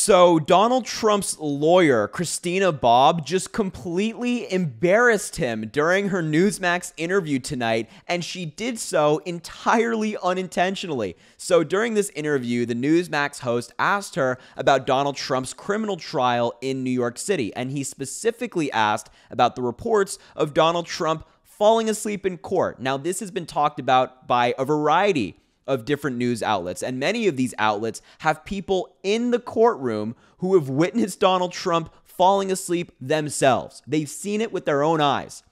So Donald Trump's lawyer, Christina Bobb, just completely embarrassed him during her Newsmax interview tonight, and she did so entirely unintentionally. So during this interview, the Newsmax host asked her about Donald Trump's criminal trial in New York City, and he specifically asked about the reports of Donald Trump falling asleep in court. Now, this has been talked about by a variety of different news outlets, and many of these outlets have people in the courtroom who have witnessed Donald Trump falling asleep themselves. They've seen it with their own eyes.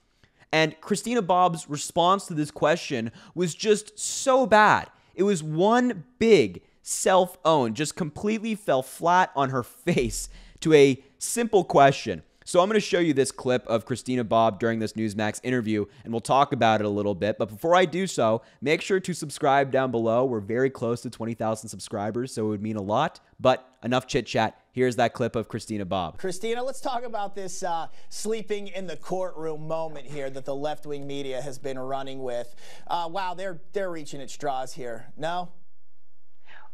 And Christina Bobb's response to this question was just so bad. It was one big self-own, just completely fell flat on her face to a simple question. So I'm going to show you this clip of Christina Bobb during this Newsmax interview, and we'll talk about it a little bit. But before I do so, make sure to subscribe down below. We're very close to 20,000 subscribers, so it would mean a lot. But enough chit-chat. Here's that clip of Christina Bobb. Christina, let's talk about this sleeping in the courtroom moment here that the left-wing media has been running with. Wow, they're reaching at straws here. No?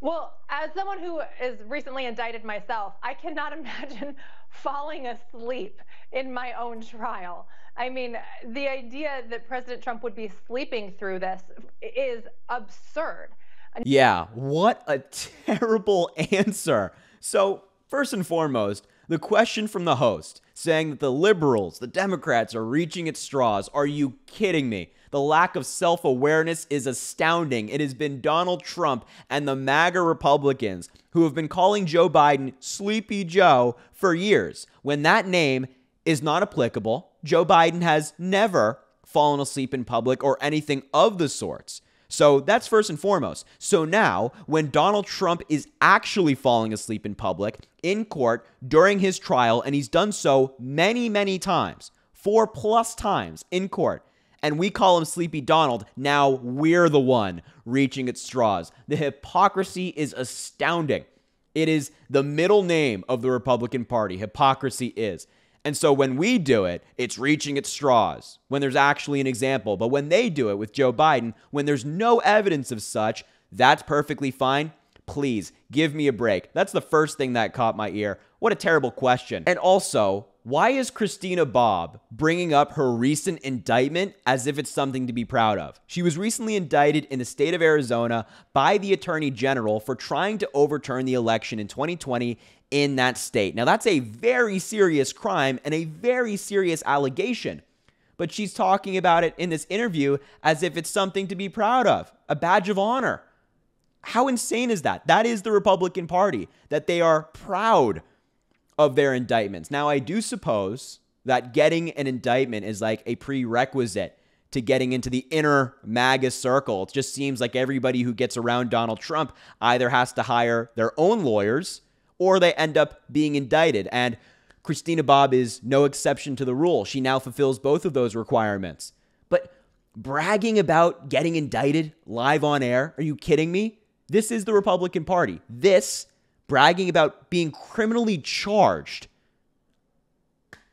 Well, as someone who is recently indicted myself, I cannot imagine falling asleep in my own trial. I mean, the idea that President Trump would be sleeping through this is absurd. Yeah, what a terrible answer. So, first and foremost, the question from the host saying that the liberals, the Democrats are reaching at straws. Are you kidding me? The lack of self-awareness is astounding. It has been Donald Trump and the MAGA Republicans who have been calling Joe Biden Sleepy Joe for years. When that name is not applicable, Joe Biden has never fallen asleep in public or anything of the sorts. So that's first and foremost. So now, when Donald Trump is actually falling asleep in public, in court, during his trial, and he's done so many, many times, 4+ times in court, and we call him Sleepy Donald, now we're the one reaching at straws. The hypocrisy is astounding. It is the middle name of the Republican Party. Hypocrisy is. And so when we do it, it's reaching at straws, when there's actually an example. But when they do it with Joe Biden, when there's no evidence of such, that's perfectly fine. Please, give me a break. That's the first thing that caught my ear. What a terrible question. And also, why is Christina Bobb bringing up her recent indictment as if it's something to be proud of? She was recently indicted in the state of Arizona by the Attorney General for trying to overturn the election in 2020 in that state. Now, that's a very serious crime and a very serious allegation. But she's talking about it in this interview as if it's something to be proud of, a badge of honor. How insane is that? That is the Republican Party, that they are proud of their indictments. Now, I do suppose that getting an indictment is like a prerequisite to getting into the inner MAGA circle. It just seems like everybody who gets around Donald Trump either has to hire their own lawyers or they end up being indicted. And Christina Bobb is no exception to the rule. She now fulfills both of those requirements. But bragging about getting indicted live on air, are you kidding me? This is the Republican Party. This, bragging about being criminally charged,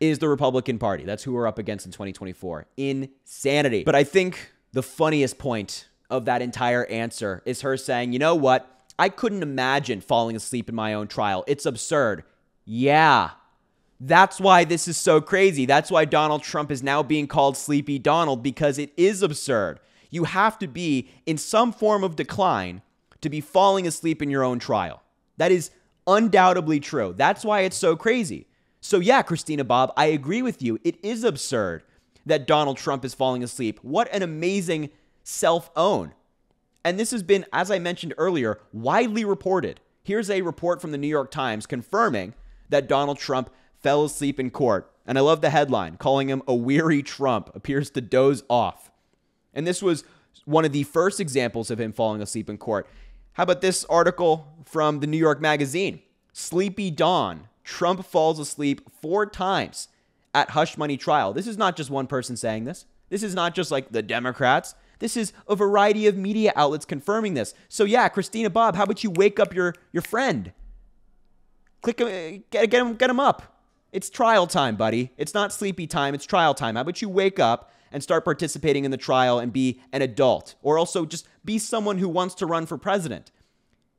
is the Republican Party. That's who we're up against in 2024. Insanity. But I think the funniest point of that entire answer is her saying, you know what? I couldn't imagine falling asleep in my own trial. It's absurd. Yeah. That's why this is so crazy. That's why Donald Trump is now being called Sleepy Donald, because it is absurd. You have to be in some form of decline to be falling asleep in your own trial. That is undoubtedly true. That's why it's so crazy. So yeah, Christina Bobb, I agree with you. It is absurd that Donald Trump is falling asleep. What an amazing self-own. And this has been, as I mentioned earlier, widely reported. Here's a report from the New York Times confirming that Donald Trump fell asleep in court. And I love the headline, calling him a weary Trump, appears to doze off. And this was one of the first examples of him falling asleep in court. How about this article from the New York Magazine? Sleepy Dawn. Trump falls asleep 4 times at hush money trial. This is not just one person saying this. This is not just like the Democrats. This is a variety of media outlets confirming this. So yeah, Christina Bobb, how about you wake up your friend? Get him up. It's trial time, buddy. It's not sleepy time. It's trial time. How about you wake up and start participating in the trial and be an adult, or also just be someone who wants to run for president?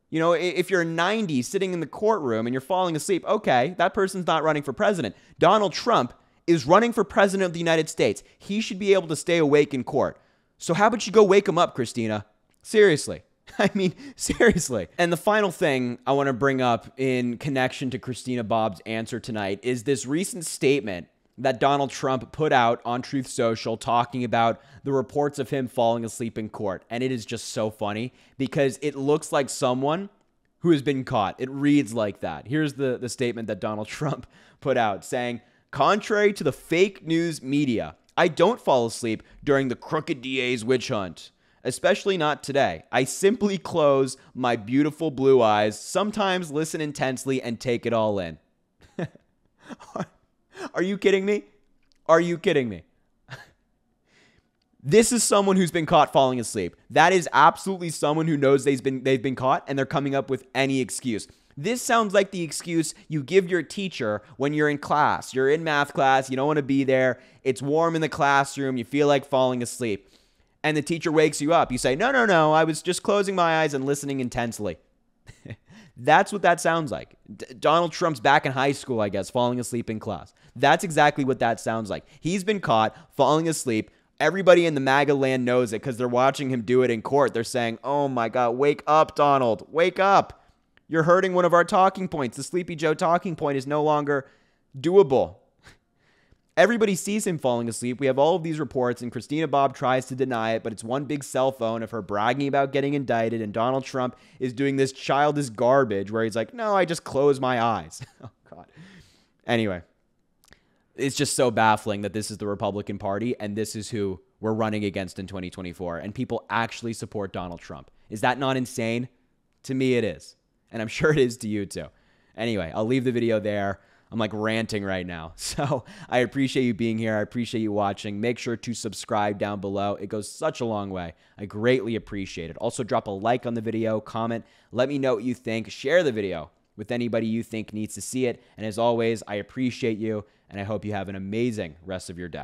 You know, if you're 90 sitting in the courtroom and you're falling asleep, okay, that person's not running for president. Donald Trump is running for president of the United States. He should be able to stay awake in court. So how about you go wake him up, Christina? Seriously. I mean, seriously. And the final thing I want to bring up in connection to Christina Bobb's answer tonight is this recent statement that Donald Trump put out on Truth Social talking about the reports of him falling asleep in court. And it is just so funny because it looks like someone who has been caught. It reads like that. Here's the statement that Donald Trump put out saying, "Contrary to the fake news media, I don't fall asleep during the crooked DA's witch hunt. Especially not today. I simply close my beautiful blue eyes, sometimes listen intensely, and take it all in." Are you kidding me? Are you kidding me? This is someone who's been caught falling asleep. That is absolutely someone who knows they've been caught, and they're coming up with any excuse. This sounds like the excuse you give your teacher when you're in class. You're in math class, you don't want to be there, it's warm in the classroom, you feel like falling asleep. And the teacher wakes you up. You say, no, I was just closing my eyes and listening intensely. That's what that sounds like. Donald Trump's back in high school, I guess, falling asleep in class. That's exactly what that sounds like. He's been caught falling asleep. Everybody in the MAGA land knows it because they're watching him do it in court. They're saying, oh my God, wake up, Donald. Wake up. You're hurting one of our talking points. The Sleepy Joe talking point is no longer doable. Everybody sees him falling asleep. We have all of these reports, and Christina Bobb tries to deny it, but it's one big cell phone of her bragging about getting indicted, and Donald Trump is doing this childish garbage where he's like, no, I just close my eyes. Oh, God. Anyway, it's just so baffling that this is the Republican Party, and this is who we're running against in 2024, and people actually support Donald Trump. Is that not insane? To me, it is, and I'm sure it is to you, too. Anyway, I'll leave the video there. I'm like ranting right now. So I appreciate you being here. I appreciate you watching. Make sure to subscribe down below. It goes such a long way. I greatly appreciate it. Also, drop a like on the video, comment. Let me know what you think. Share the video with anybody you think needs to see it. And as always, I appreciate you, and I hope you have an amazing rest of your day.